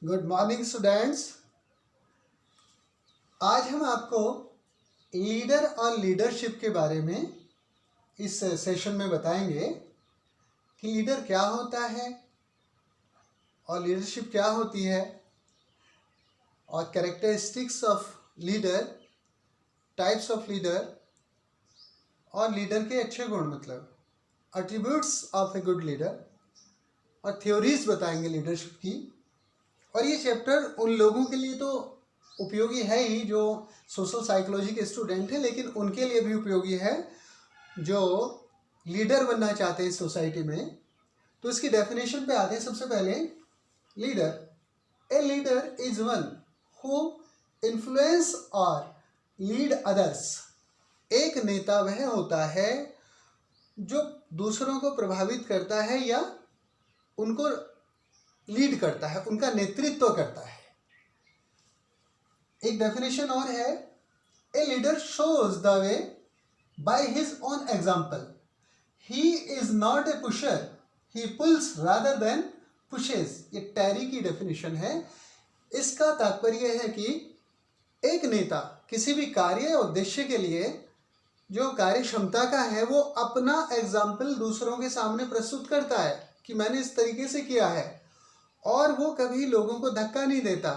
Good morning students. आज हम आपको लीडर और लीडरशिप के बारे में इस सेशन में बताएंगे कि लीडर क्या होता है और लीडरशिप क्या होती है, और characteristics of leader, types of leader और लीडर के अच्छे गुण मतलब attributes of a good leader, और थ्योरीज बताएंगे लीडरशिप की। और ये चैप्टर उन लोगों के लिए तो उपयोगी है ही जो सोशल साइकोलॉजी के स्टूडेंट हैं, लेकिन उनके लिए भी उपयोगी है जो लीडर बनना चाहते हैं सोसाइटी में। तो इसकी डेफिनेशन पे आते हैं। सबसे पहले leader, a leader is one who influence और लीड अदर्स। एक नेता वह होता है जो दूसरों को प्रभावित करता है या उनको लीड करता है, उनका नेतृत्व करता है। एक डेफिनेशन और है, a leader shows the way by his own example. He is not a pusher, he pools rather than pushes. ये टैरी की डेफिनेशन है। इसका तात्पर्य है कि एक नेता किसी भी कार्य या उद्देश्य के लिए जो कार्य क्षमता का है वो अपना एग्जाम्पल दूसरों के सामने प्रस्तुत करता है कि मैंने इस तरीके से किया है, और वो कभी लोगों को धक्का नहीं देता,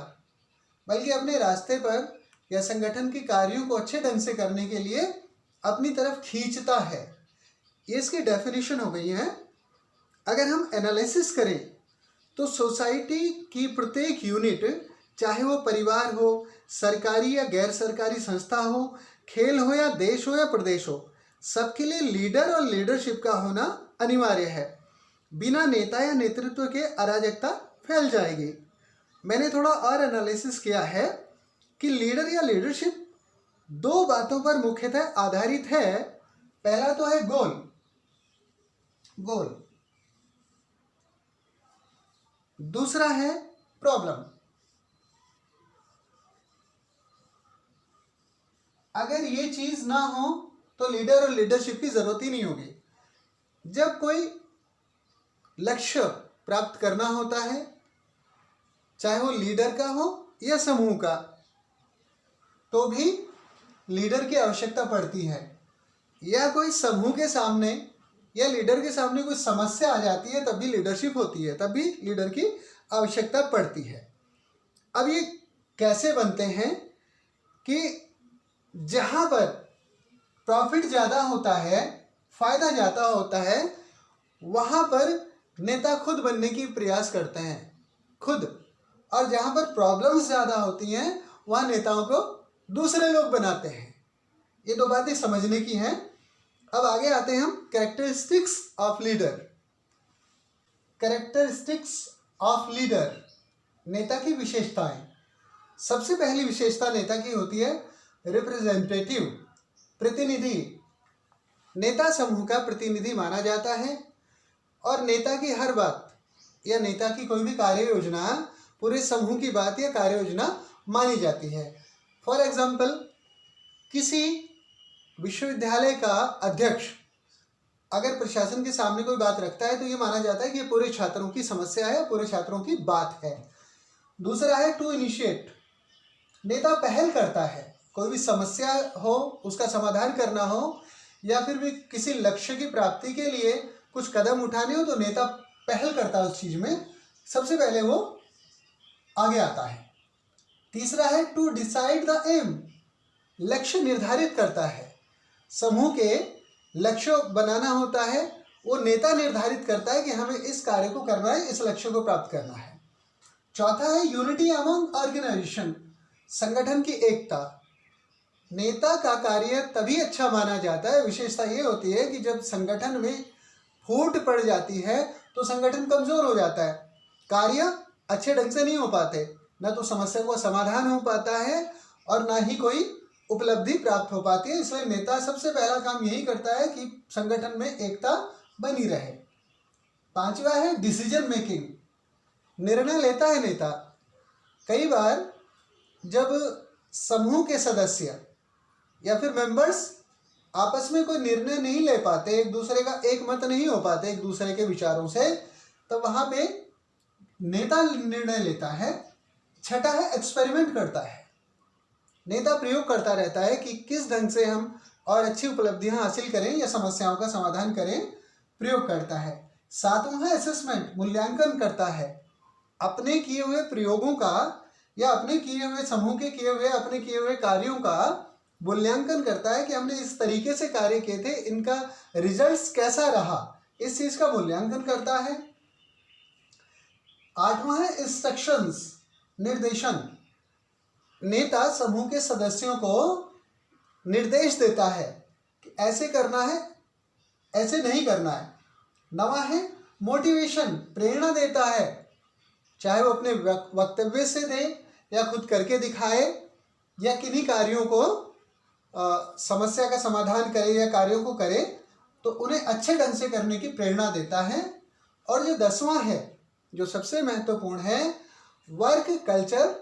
बल्कि अपने रास्ते पर या संगठन के कार्यों को अच्छे ढंग से करने के लिए अपनी तरफ खींचता है। ये इसकी डेफिनेशन हो गई है। अगर हम एनालिसिस करें तो सोसाइटी की प्रत्येक यूनिट, चाहे वो परिवार हो, सरकारी या गैर सरकारी संस्था हो, खेल हो या देश हो या प्रदेश हो, सबके लिए लीडर और लीडरशिप का होना अनिवार्य है। बिना नेता या नेतृत्व के अराजकता फैल जाएगी। मैंने थोड़ा और एनालिसिस किया है कि लीडर या लीडरशिप दो बातों पर मुख्यतः आधारित है। पहला तो है गोल, दूसरा है प्रॉब्लम। अगर ये चीज ना हो तो लीडर और लीडरशिप की जरूरत ही नहीं होगी। जब कोई लक्ष्य प्राप्त करना होता है, चाहे वो लीडर का हो या समूह का, तो भी लीडर की आवश्यकता पड़ती है। या कोई समूह के सामने या लीडर के सामने कोई समस्या आ जाती है, तब भी लीडरशिप होती है, तब भी लीडर की आवश्यकता पड़ती है। अब ये कैसे बनते हैं कि जहाँ पर प्रॉफिट ज़्यादा होता है, फायदा ज़्यादा होता है, वहाँ पर नेता खुद बनने की प्रयास करते हैं खुद, और जहाँ पर प्रॉब्लम्स ज़्यादा होती हैं वहाँ नेताओं को दूसरे लोग बनाते हैं। ये दो बातें समझने की हैं। अब आगे आते हैं हम characteristics of leader. Characteristics of leader, नेता की विशेषताएं। सबसे पहली विशेषता नेता की होती है रिप्रेजेंटेटिव, प्रतिनिधि। नेता समूह का प्रतिनिधि माना जाता है और नेता की हर बात या नेता की कोई भी कार्य योजना पूरे समूह की बात या कार्य योजना मानी जाती है। फॉर एग्जाम्पल, किसी विश्वविद्यालय का अध्यक्ष अगर प्रशासन के सामने कोई बात रखता है तो ये माना जाता है कि ये पूरे छात्रों की समस्या है, पूरे छात्रों की बात है। दूसरा है टू इनिशिएट, नेता पहल करता है। कोई भी समस्या हो, उसका समाधान करना हो, या फिर भी किसी लक्ष्य की प्राप्ति के लिए कुछ कदम उठाने हो, तो नेता पहल करता है उस चीज में, सबसे पहले वो आगे आता है। तीसरा है टू डिसाइड द एम, लक्ष्य निर्धारित करता है। समूह के लक्ष्य बनाना होता है, वो नेता निर्धारित करता है कि हमें इस कार्य को करना है, इस लक्ष्य को प्राप्त करना है। चौथा है यूनिटी अमंग ऑर्गेनाइजेशन, संगठन की एकता। नेता का कार्य तभी अच्छा माना जाता है, विशेषता ये होती है कि जब संगठन में फूट पड़ जाती है तो संगठन कमजोर हो जाता है, कार्य अच्छे ढंग से नहीं हो पाते, न तो समस्या का समाधान हो पाता है और ना ही कोई उपलब्धि प्राप्त हो पाती है। इसलिए नेता सबसे पहला काम यही करता है कि संगठन में एकता बनी रहे। पांचवा है डिसीजन मेकिंग, निर्णय लेता है नेता। कई बार जब समूह के सदस्य या फिर मेंबर्स आपस में कोई निर्णय नहीं ले पाते, एक दूसरे का एक मत नहीं हो पाते एक दूसरे के विचारों से, तो वहाँ पे नेता निर्णय लेता है छठा है एक्सपेरिमेंट करता है। नेता प्रयोग करता रहता है कि किस ढंग से हम और अच्छी उपलब्धियां हासिल करें या समस्याओं का समाधान करें, प्रयोग करता है। सातवां है असेसमेंट, मूल्यांकन करता है अपने किए हुए प्रयोगों का या अपने किए हुए समूह के किए हुए अपने किए हुए कार्यों का मूल्यांकन करता है कि हमने इस तरीके से कार्य किए थे, इनका रिजल्ट्स कैसा रहा, इस चीज का मूल्यांकन करता है। आठवां है इंस्ट्रक्शंस, निर्देशन। नेता समूह के सदस्यों को निर्देश देता है कि ऐसे करना है, ऐसे नहीं करना है। नवां है मोटिवेशन, प्रेरणा देता है, चाहे वो अपने वक्तव्य से दे या खुद करके दिखाए या किन्हीं कार्यों को समस्या का समाधान करे या कार्यों को करे तो उन्हें अच्छे ढंग से करने की प्रेरणा देता है। और जो 10वां है, जो सबसे महत्वपूर्ण है, work culture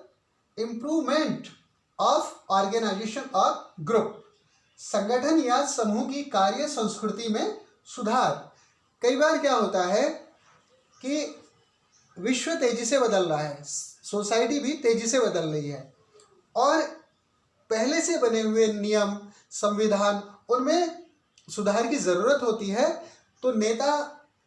improvement of organisation और ग्रुप, संगठन या समूह की कार्य संस्कृति में सुधार। कई बार क्या होता है कि विश्व तेजी से बदल रहा है, सोसाइटी भी तेजी से बदल रही है और पहले से बने हुए नियम, संविधान, उनमें सुधार की ज़रूरत होती है। तो नेता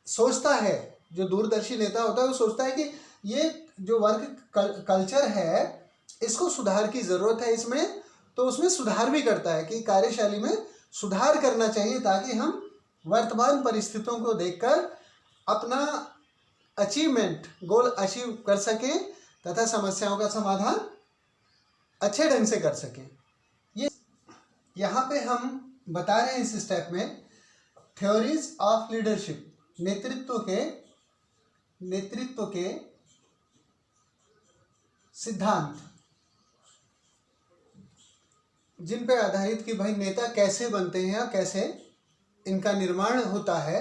सोचता है, जो दूरदर्शी नेता होता है वो सोचता है कि ये जो वर्क कल्चर है इसको सुधार की ज़रूरत है इसमें, तो उसमें सुधार भी करता है कि कार्यशैली में सुधार करना चाहिए ताकि हम वर्तमान परिस्थितियों को देखकर अपना अचीवमेंट, गोल अचीव कर सकें तथा समस्याओं का समाधान अच्छे ढंग से कर सकें। ये यहाँ पे हम बता रहे हैं इस स्टेप में थ्योरीज ऑफ लीडरशिप, नेतृत्व के सिद्धांत, जिन पे आधारित कि भाई नेता कैसे बनते हैं या कैसे इनका निर्माण होता है,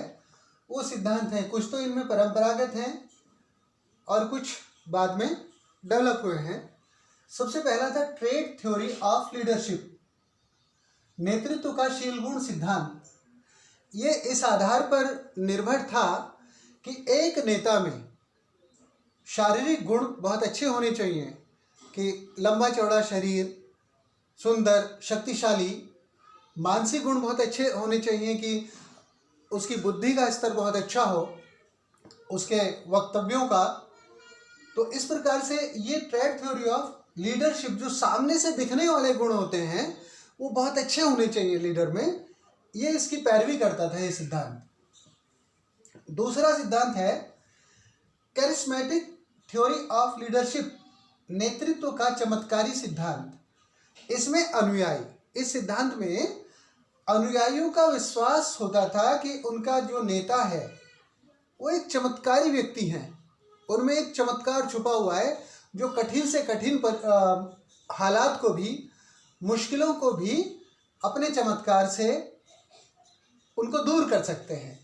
वो सिद्धांत हैं। कुछ तो इनमें परंपरागत हैं और कुछ बाद में डेवलप हुए हैं। सबसे पहला था ट्रेट थ्योरी ऑफ लीडरशिप, नेतृत्व का शील गुण सिद्धांत। ये इस आधार पर निर्भर था कि एक नेता में शारीरिक गुण बहुत अच्छे होने चाहिए कि लंबा चौड़ा शरीर, सुंदर, शक्तिशाली। मानसिक गुण बहुत अच्छे होने चाहिए कि उसकी बुद्धि का स्तर बहुत अच्छा हो, उसके वक्तव्यों का। तो इस प्रकार से ये ट्रेट थ्योरी ऑफ लीडरशिप, जो सामने से दिखने वाले गुण होते हैं वो बहुत अच्छे होने चाहिए लीडर में, ये इसकी पैरवी करता था ये सिद्धांत। दूसरा सिद्धांत है कैरिस्मेटिक थ्योरी ऑफ लीडरशिप, नेतृत्व का चमत्कारी सिद्धांत। इसमें अनुयायी, इस सिद्धांत में अनुयायियों का विश्वास होता था कि उनका जो नेता है वो एक चमत्कारी व्यक्ति हैं, उनमें एक चमत्कार छुपा हुआ है जो कठिन से कठिन हालात को भी, मुश्किलों को भी अपने चमत्कार से उनको दूर कर सकते हैं।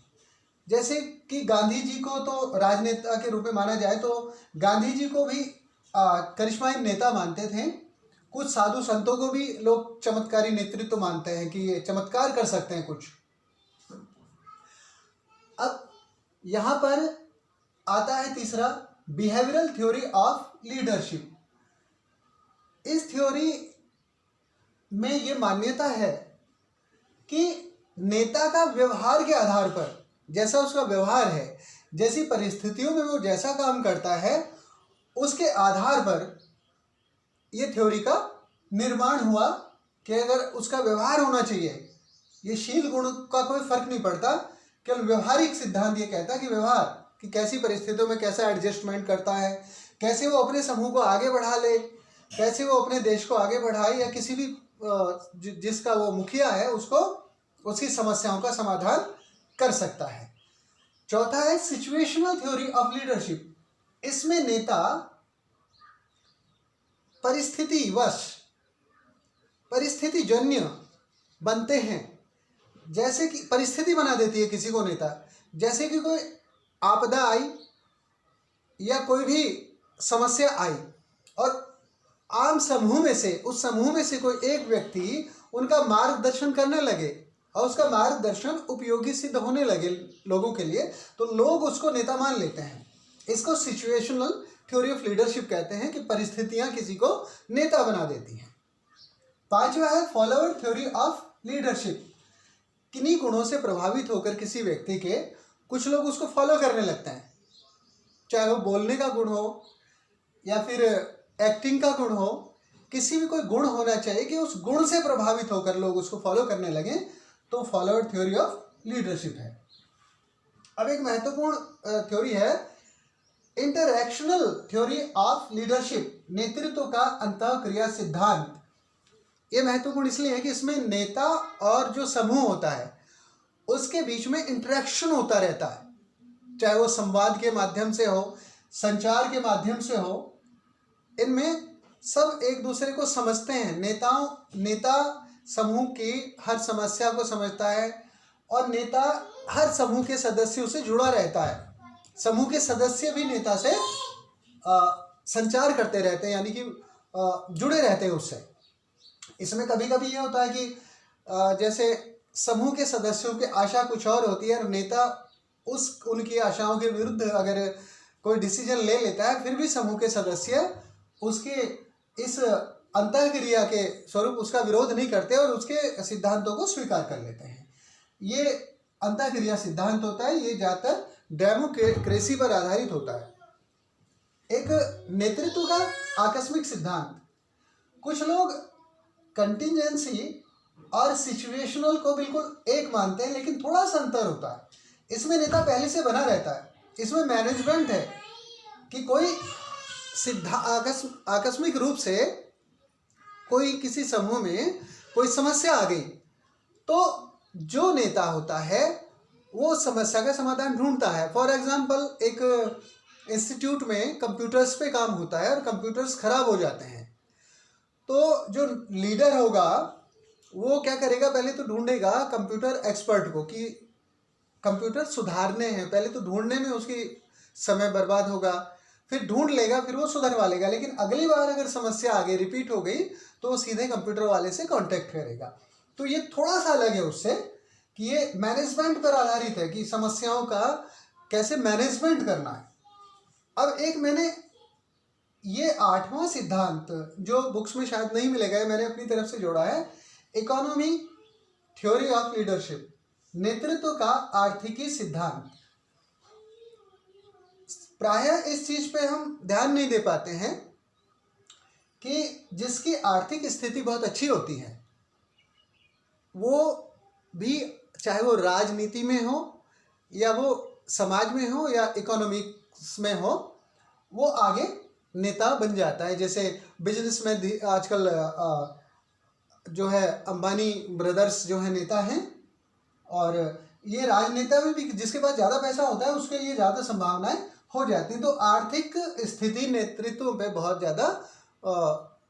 जैसे कि गांधी जी को तो राजनेता के रूप में माना जाए तो गांधी जी को भी करिश्माई नेता मानते थे। कुछ साधु संतों को भी लोग चमत्कारी नेतृत्व मानते हैं कि ये चमत्कार कर सकते हैं कुछ। अब यहाँ पर आता है तीसरा बिहेवियरल थ्योरी ऑफ लीडरशिप। इस थ्योरी में ये मान्यता है कि नेता का व्यवहार के आधार पर, जैसा उसका व्यवहार है, जैसी परिस्थितियों में वो जैसा काम करता है, उसके आधार पर ये थ्योरी का निर्माण हुआ कि अगर उसका व्यवहार होना चाहिए, ये शील गुण का कोई फर्क नहीं पड़ता, केवल व्यवहारिक सिद्धांत ये कहता है कि व्यवहार कि कैसी परिस्थितियों में कैसा एडजस्टमेंट करता है, कैसे वो अपने समूह को आगे बढ़ा ले, कैसे वो अपने देश को आगे बढ़ाए या किसी भी जिसका वो मुखिया है उसको उसकी समस्याओं का समाधान कर सकता है। चौथा है सिचुएशनल थ्योरी ऑफ लीडरशिप। इसमें नेता परिस्थितिजन्य बनते हैं। जैसे कि परिस्थिति बना देती है किसी को नेता, जैसे कि कोई आपदा आई या कोई भी समस्या आई और आम समूह में से, उस समूह में से कोई एक व्यक्ति उनका मार्गदर्शन करने लगे और उसका मार्गदर्शन उपयोगी सिद्ध होने लगे लोगों के लिए, तो लोग उसको नेता मान लेते हैं। इसको सिचुएशनल थ्योरी ऑफ लीडरशिप कहते हैं कि परिस्थितियां किसी को नेता बना देती हैं। पांचवा है फॉलोअर थ्योरी ऑफ लीडरशिप। किन्हीं गुणों से प्रभावित होकर किसी व्यक्ति के कुछ लोग उसको फॉलो करने लगते हैं, चाहे वो बोलने का गुण हो या फिर एक्टिंग का गुण हो, किसी भी कोई गुण होना चाहिए कि उस गुण से प्रभावित होकर लोग उसको फॉलो करने लगे, तो फॉलोअर थ्योरी ऑफ लीडरशिप है। अब एक महत्वपूर्ण थ्योरी है इंटरैक्शनल थ्योरी ऑफ लीडरशिप, नेतृत्व का अंतःक्रिया सिद्धांत। ये महत्वपूर्ण इसलिए है कि इसमें नेता और जो समूह होता है उसके बीच में इंटरेक्शन होता रहता है, चाहे वो संवाद के माध्यम से हो, संचार के माध्यम से हो। इनमें सब एक दूसरे को समझते हैं। नेता समूह की हर समस्या को समझता है और नेता हर समूह के सदस्यों से जुड़ा रहता है। समूह के सदस्य भी नेता से संचार करते रहते हैं, यानी कि जुड़े रहते हैं उससे। इसमें कभी कभी ये होता है कि जैसे समूह के सदस्यों की आशा कुछ और होती है और नेता उनकी आशाओं के विरुद्ध अगर कोई डिसीजन ले लेता है, फिर भी समूह के सदस्य उसके इस अंतःक्रिया के स्वरूप उसका विरोध नहीं करते और उसके सिद्धांतों को स्वीकार कर लेते हैं। ये अंतःक्रिया सिद्धांत होता है, ये ज़्यादातर डेमोक्रेसी पर आधारित होता है। एक नेतृत्व का आकस्मिक सिद्धांत। कुछ लोग कंटिजेंसी और सिचुएशनल को बिल्कुल एक मानते हैं, लेकिन थोड़ा सा अंतर होता है। इसमें नेता पहले से बना रहता है, इसमें मैनेजमेंट है कि कोई आकस्मिक रूप से कोई किसी समूह में कोई समस्या आ गई, तो जो नेता होता है वो समस्या का समाधान ढूंढता है। फॉर एग्जांपल, एक इंस्टीट्यूट में कंप्यूटर्स पे काम होता है और कंप्यूटर्स खराब हो जाते हैं, तो जो लीडर होगा वो क्या करेगा, पहले तो ढूंढेगा कंप्यूटर एक्सपर्ट को कि कंप्यूटर सुधारने हैं। पहले तो ढूंढने में उसकी समय बर्बाद होगा, फिर ढूंढ लेगा, फिर वो सुधरवा लेगा। लेकिन अगली बार अगर समस्या आगे रिपीट हो गई तो वो सीधे कंप्यूटर वाले से कांटेक्ट करेगा। तो ये थोड़ा सा अलग है उससे कि ये मैनेजमेंट पर आधारित है कि समस्याओं का कैसे मैनेजमेंट करना है। अब एक मैंने ये 8वां सिद्धांत जो बुक्स में शायद नहीं मिलेगा, मैंने अपनी तरफ से जोड़ा है, इकोनॉमी थ्योरी ऑफ लीडरशिप, नेतृत्व का आर्थिकी सिद्धांत। प्रायः इस चीज पे हम ध्यान नहीं दे पाते हैं कि जिसकी आर्थिक स्थिति बहुत अच्छी होती है वो भी, चाहे वो राजनीति में हो या वो समाज में हो या इकोनॉमिक्स में हो, वो आगे नेता बन जाता है। जैसे बिजनेस में आजकल जो है अंबानी ब्रदर्स जो है नेता हैं, और ये राजनेता में भी जिसके पास ज़्यादा पैसा होता है उसके लिए ज़्यादा संभावनाएं हो जाती हैं। तो आर्थिक स्थिति नेतृत्व पे बहुत ज़्यादा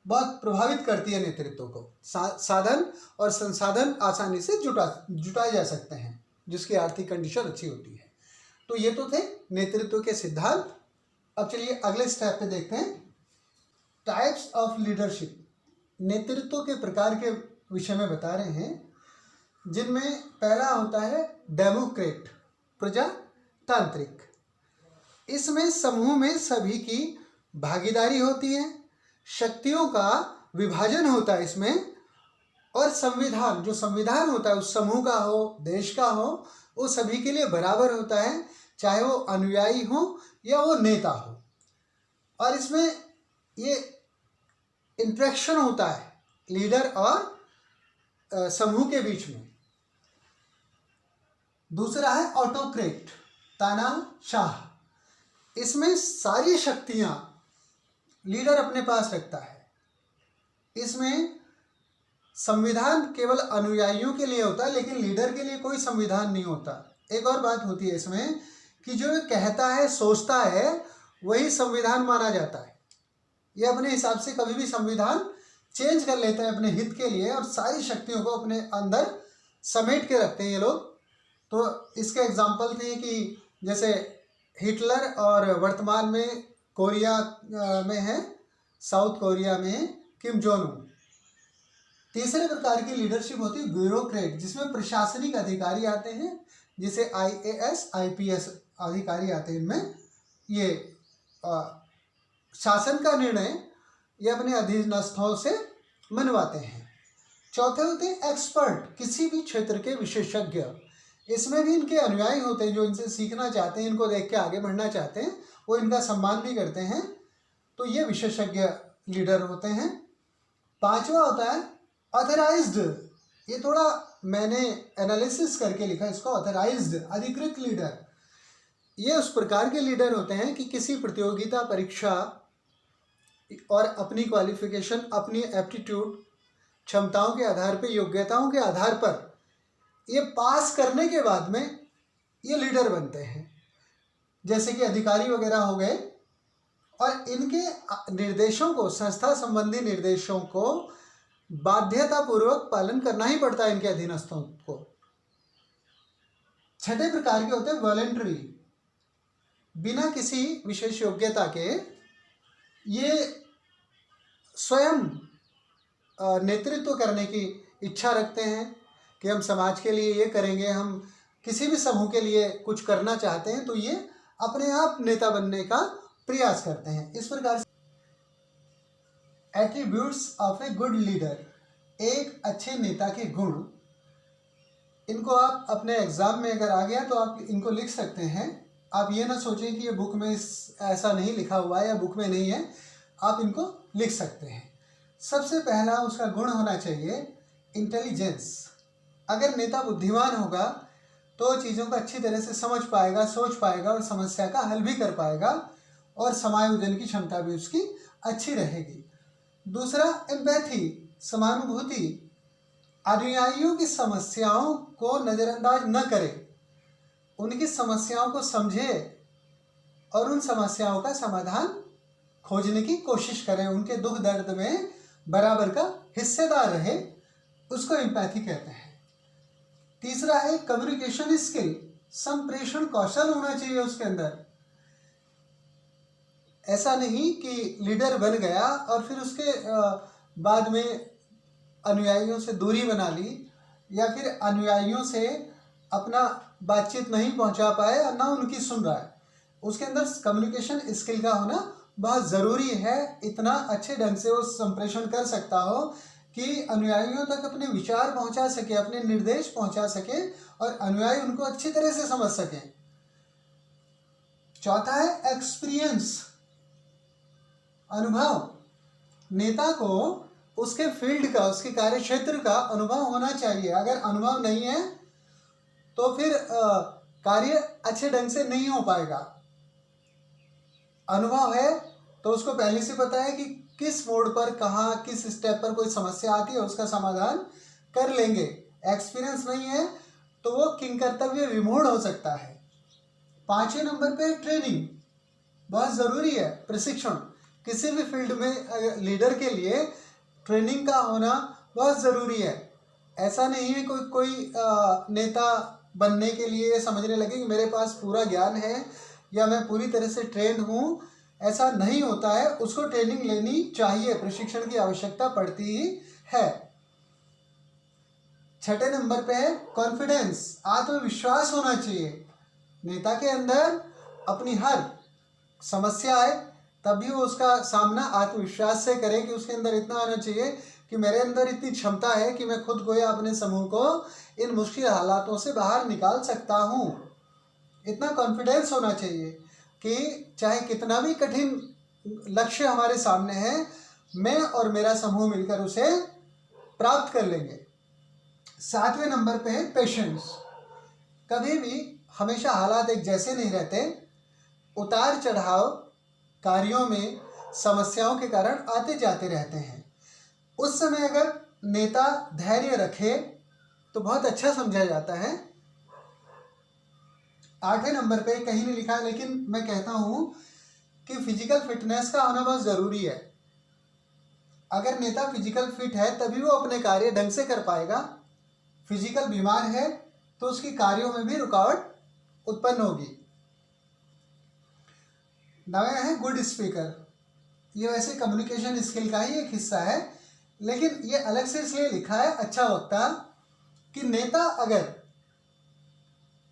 बहुत प्रभावित करती है नेतृत्व को। साधन और संसाधन आसानी से जुटाए जा सकते हैं जिसकी आर्थिक कंडीशन अच्छी होती है। तो ये तो थे नेतृत्व के सिद्धांत। अब चलिए अगले स्टेप पे देखते हैं, टाइप्स ऑफ लीडरशिप। नेतृत्व के प्रकार के विषय में बता रहे हैं, जिनमें पहला होता है डेमोक्रेट, प्रजातांत्रिक। इसमें समूह में सभी की भागीदारी होती है, शक्तियों का विभाजन होता है इसमें, और संविधान, जो संविधान होता है उस समूह का हो, देश का हो, वो सभी के लिए बराबर होता है, चाहे वो अनुयायी हो या वो नेता हो। और इसमें ये इंटरेक्शन होता है लीडर और समूह के बीच में। दूसरा है ऑटोक्रेट, तानाशाह। इसमें सारी शक्तियां लीडर अपने पास रखता है। इसमें संविधान केवल अनुयायियों के लिए होता है, लेकिन लीडर के लिए कोई संविधान नहीं होता। एक और बात होती है इसमें कि जो कहता है, सोचता है, वही संविधान माना जाता है। ये अपने हिसाब से कभी भी संविधान चेंज कर लेते हैं अपने हित के लिए, और सारी शक्तियों को अपने अंदर समेट के रखते हैं ये लोग। तो इसके एग्जाम्पल थे कि जैसे हिटलर, और वर्तमान में कोरिया में है, साउथ कोरिया में किम जोंग उन। तीसरे प्रकार की लीडरशिप होती है ब्यूरोक्रेट, जिसमें प्रशासनिक अधिकारी आते हैं, जिसे IAS IPS अधिकारी आते हैं। इनमें ये शासन का निर्णय ये अपने अधीनस्थों से मनवाते हैं। चौथे होते हैं एक्सपर्ट, किसी भी क्षेत्र के विशेषज्ञ। इसमें भी इनके अनुयायी होते हैं जो इनसे सीखना चाहते हैं, इनको देख के आगे बढ़ना चाहते हैं, वो इनका सम्मान भी करते हैं। तो ये विशेषज्ञ लीडर होते हैं। पांचवा होता है ऑथराइज्ड। ये थोड़ा मैंने एनालिसिस करके लिखा इसको, ऑथराइज्ड, अधिकृत लीडर। ये उस प्रकार के लीडर होते हैं कि किसी प्रतियोगिता परीक्षा और अपनी क्वालिफिकेशन, अपनी एप्टीट्यूड, क्षमताओं के आधार पर, योग्यताओं के आधार पर ये पास करने के बाद में ये लीडर बनते हैं। जैसे कि अधिकारी वगैरह हो गए, और इनके निर्देशों को, संस्था संबंधी निर्देशों को बाध्यतापूर्वक पालन करना ही पड़ता है इनके अधीनस्थों को। छठे प्रकार के होते हैं वॉलंटरी, बिना किसी विशेष योग्यता के ये स्वयं नेतृत्व करने की इच्छा रखते हैं कि हम समाज के लिए ये करेंगे, हम किसी भी समूह के लिए कुछ करना चाहते हैं, तो ये अपने आप नेता बनने का प्रयास करते हैं। इस प्रकार से attributes of a good leader, एक अच्छे नेता के गुण, इनको आप अपने एग्जाम में अगर आ गया तो आप इनको लिख सकते हैं। आप ये ना सोचें कि ये बुक में ऐसा नहीं लिखा हुआ है या बुक में नहीं है, आप इनको लिख सकते हैं। सबसे पहला उसका गुण होना चाहिए इंटेलिजेंस। अगर नेता बुद्धिमान होगा तो चीज़ों को अच्छी तरह से समझ पाएगा, सोच पाएगा और समस्या का हल भी कर पाएगा, और समायोजन की क्षमता भी उसकी अच्छी रहेगी। दूसरा एम्पैथी, समानुभूति। अनुयायियों की समस्याओं को नज़रअंदाज न करे, उनकी समस्याओं को समझे और उन समस्याओं का समाधान खोजने की कोशिश करें, उनके दुख दर्द में बराबर का हिस्सेदार रहे, उसको एम्पैथी कहते हैं। तीसरा है कम्युनिकेशन स्किल, संप्रेषण कौशल होना चाहिए उसके अंदर। ऐसा नहीं कि लीडर बन गया और फिर उसके बाद में अनुयायियों से दूरी बना ली, या फिर अनुयायियों से अपना बातचीत नहीं पहुंचा पाए और ना उनकी सुन रहा है। उसके अंदर कम्युनिकेशन स्किल का होना बहुत ज़रूरी है। इतना अच्छे ढंग से वो संप्रेषण कर सकता हो कि अनुयायियों तक अपने विचार पहुंचा सके, अपने निर्देश पहुंचा सके और अनुयायी उनको अच्छी तरह से समझ सकें। चौथा है एक्सपीरियंस, अनुभव। नेता को उसके फील्ड का, उसके कार्य क्षेत्र का अनुभव होना चाहिए। अगर अनुभव नहीं है तो फिर कार्य अच्छे ढंग से नहीं हो पाएगा। अनुभव है तो उसको पहले से पता है कि किस मोड़ पर, कहाँ, किस स्टेप पर कोई समस्या आती है, उसका समाधान कर लेंगे। एक्सपीरियंस नहीं है तो वो किंकर्तव्य विमूढ़ हो सकता है। पांचवें नंबर पे ट्रेनिंग बहुत ज़रूरी है, प्रशिक्षण। किसी भी फील्ड में लीडर के लिए ट्रेनिंग का होना बहुत ज़रूरी है। ऐसा नहीं है कोई नेता बनने के लिए समझने लगे कि मेरे पास पूरा ज्ञान है या मैं पूरी तरह से ट्रेंड हूँ, ऐसा नहीं होता है। उसको ट्रेनिंग लेनी चाहिए, प्रशिक्षण की आवश्यकता पड़ती ही है। छठे नंबर पे है कॉन्फिडेंस, आत्मविश्वास होना चाहिए नेता के अंदर। अपनी हर समस्या आए तब भी वो उसका सामना आत्मविश्वास से करे कि उसके अंदर इतना आना चाहिए कि मेरे अंदर इतनी क्षमता है कि मैं खुद को या अपने समूह को इन मुश्किल हालातों से बाहर निकाल सकता हूँ। इतना कॉन्फिडेंस होना चाहिए कि चाहे कितना भी कठिन लक्ष्य हमारे सामने है, मैं और मेरा समूह मिलकर उसे प्राप्त कर लेंगे। सातवें नंबर पे है पेशेंस। कभी भी हमेशा हालात एक जैसे नहीं रहते, उतार चढ़ाव कार्यों में समस्याओं के कारण आते जाते रहते हैं। उस समय अगर नेता धैर्य रखे तो बहुत अच्छा समझा जाता है। आठवें नंबर पे कहीं नहीं लिखा है लेकिन मैं कहता हूँ कि फिजिकल फिटनेस का होना बहुत ज़रूरी है। अगर नेता फिजिकल फिट है तभी वो अपने कार्य ढंग से कर पाएगा। फिजिकल बीमार है तो उसकी कार्यों में भी रुकावट उत्पन्न होगी। नया है गुड स्पीकर। ये वैसे कम्युनिकेशन स्किल का ही एक हिस्सा है, लेकिन ये अलग से इसलिए लिखा है अच्छा वक्ता कि नेता अगर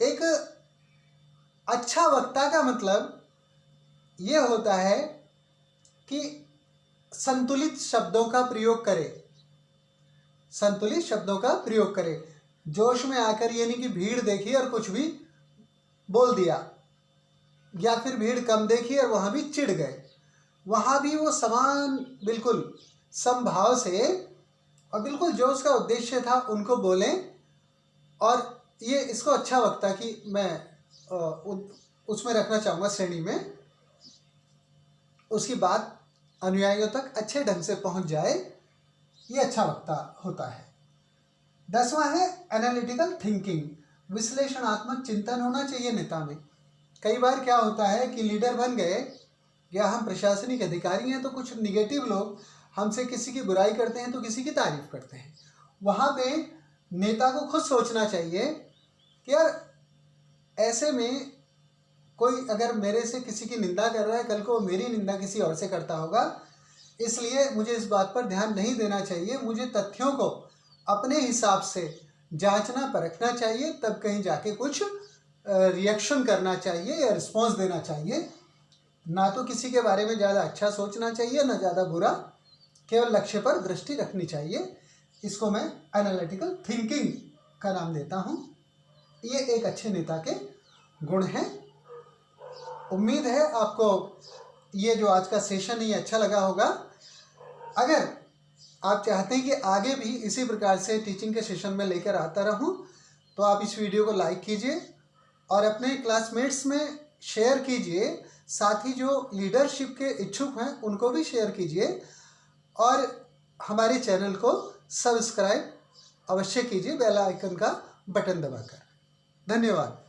एक अच्छा वक्ता का मतलब ये होता है कि संतुलित शब्दों का प्रयोग करे, संतुलित शब्दों का प्रयोग करे। जोश में आकर ये नहीं कि भीड़ देखी और कुछ भी बोल दिया, या फिर भीड़ कम देखी और वहाँ भी चिढ़ गए। वहाँ भी वो समान बिल्कुल समभाव से और बिल्कुल जो उसका उद्देश्य था उनको बोलें। और ये इसको अच्छा वक्ता कि मैं उसमें रखना चाहूँगा श्रेणी में, उसकी बात अनुयायियों तक अच्छे ढंग से पहुँच जाए, ये अच्छा वक्ता होता है। 10वां है एनालिटिकल थिंकिंग, विश्लेषणात्मक चिंतन होना चाहिए नेता में। कई बार क्या होता है कि लीडर बन गए या हम प्रशासनिक अधिकारी हैं तो कुछ निगेटिव लोग हमसे किसी की बुराई करते हैं तो किसी की तारीफ करते हैं। वहाँ पे नेता को खुद सोचना चाहिए कि यार ऐसे में कोई अगर मेरे से किसी की निंदा कर रहा है, कल को मेरी निंदा किसी और से करता होगा, इसलिए मुझे इस बात पर ध्यान नहीं देना चाहिए। मुझे तथ्यों को अपने हिसाब से जांचना परखना चाहिए, तब कहीं जाके कुछ रिएक्शन करना चाहिए या रिस्पॉन्स देना चाहिए। ना तो किसी के बारे में ज़्यादा अच्छा सोचना चाहिए, ना ज़्यादा बुरा, केवल लक्ष्य पर दृष्टि रखनी चाहिए। इसको मैं एनालिटिकल थिंकिंग का नाम देता हूँ। ये एक अच्छे नेता के गुण हैं। उम्मीद है आपको ये जो आज का सेशन है अच्छा लगा होगा। अगर आप चाहते हैं कि आगे भी इसी प्रकार से टीचिंग के सेशन में लेकर आता रहूं, तो आप इस वीडियो को लाइक कीजिए और अपने क्लासमेट्स में शेयर कीजिए। साथ ही जो लीडरशिप के इच्छुक हैं उनको भी शेयर कीजिए और हमारे चैनल को सब्सक्राइब अवश्य कीजिए बेल आइकन का बटन दबाकर। धन्यवाद।